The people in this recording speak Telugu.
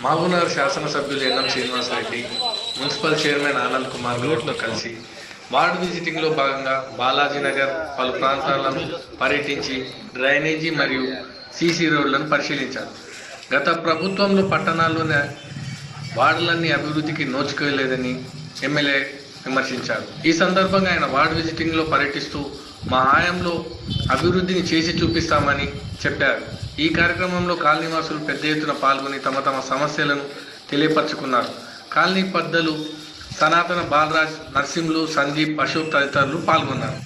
మహబూబ్నగర్ శాసనసభ్యులు NM Srinivasa Reddy, municipal chairman Anand Kumar గౌడ్తో కలిసి వార్డు విజిటింగ్లో భాగంగా బాలాజీనగర్ పలు ప్రాంతాలను పర్యటించి డ్రైనేజీ మరియు సీసీ రోడ్లను పరిశీలించారు. గత ప్రభుత్వంలో పట్టణాల్లోనే వార్డులన్నీ అభివృద్ధికి నోచుకోలేదని ఎమ్మెల్యే విమర్శించారు. ఈ సందర్భంగా ఆయన వార్డు విజిటింగ్లో పర్యటిస్తూ మా హయాంలో అభివృద్ధిని చేసి చూపిస్తామని చెప్పారు. ఈ కార్యక్రమంలో కాలనీవాసులు పెద్ద ఎత్తున పాల్గొని తమ సమస్యలను తెలియపరచుకున్నారు. కాలనీ పెద్దలు సనాతన, బాలరాజ్, నర్సింహులు, సందీప్, అశోక్ తదితరులు పాల్గొన్నారు.